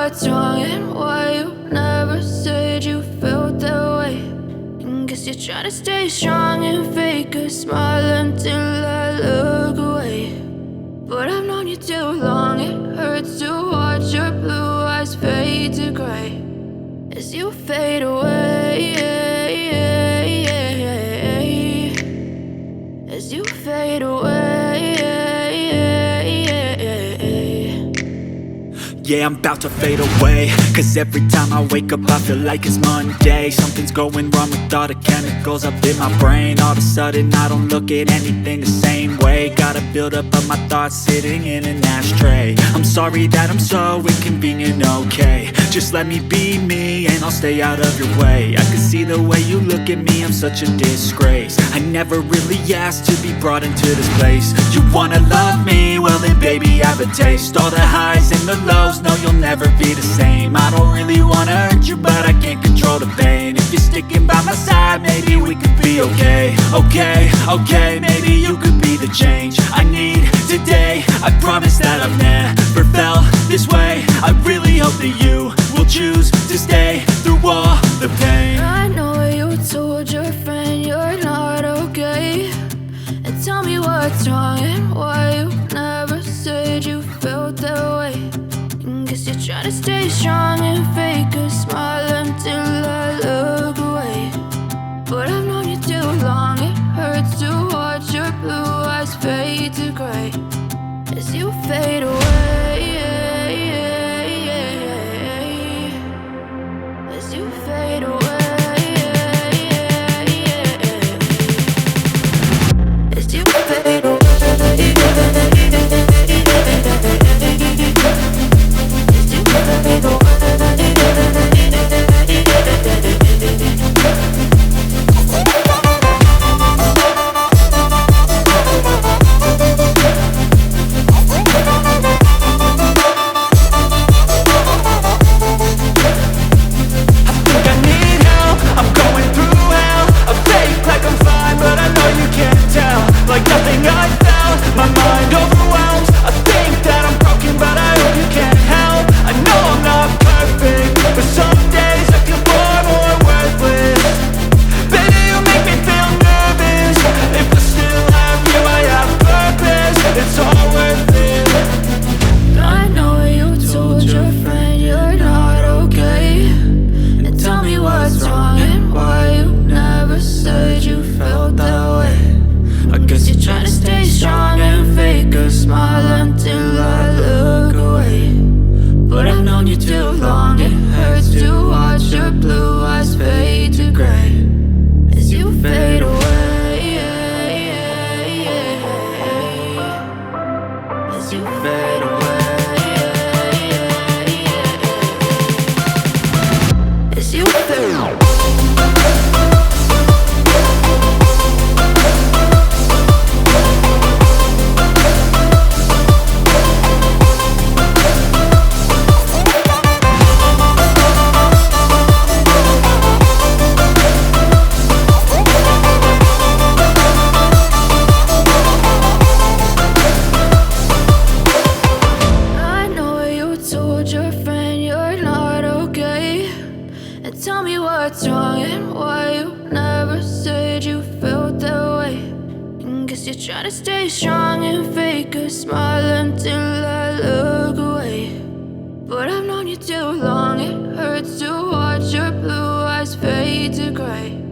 what's wrong and why you never said you felt that way. And guess you're trying to stay strong and fake a smile until I look away. But I've known you too long, it hurts to watch your blue eyes fade to gray as you fade away, as you fade away. Yeah, I'm about to fade away, cause every time I wake up I feel like it's Monday. Something's going wrong with all the chemicals up in my brain. All of a sudden I don't look at anything the same way. Got a buildup of my thoughts sitting in an ashtray. I'm sorry that I'm so inconvenient, okay. Just let me be me and I'll stay out of your way. I can see the way you look at me, I'm such a disgrace. I never really asked to be brought into this place. You wanna love me? Well then baby I have a taste. All the highs and the lows, no, you'll never be the same. I don't really wanna hurt you, but I can't control the pain. If you're sticking by my side, maybe we could be okay. Okay, maybe you could be the change I need today. I promise that I've never felt this way. I really hope that you will choose to stay through all the pain. I know you told your friend you're not okay, and tell me what's wrong and why you never said you felt that way. Guess you're trying to stay strong and fake a smile until I look away. But I've known you too long, it hurts to watch your blue eyes fade to gray as you fade away, as you fade away, as you fade away. Tell me what's wrong and why you never said you felt that way. And guess you're trying to stay strong and fake a smile until I look away. But I've known you too long, it hurts to watch your blue eyes fade to gray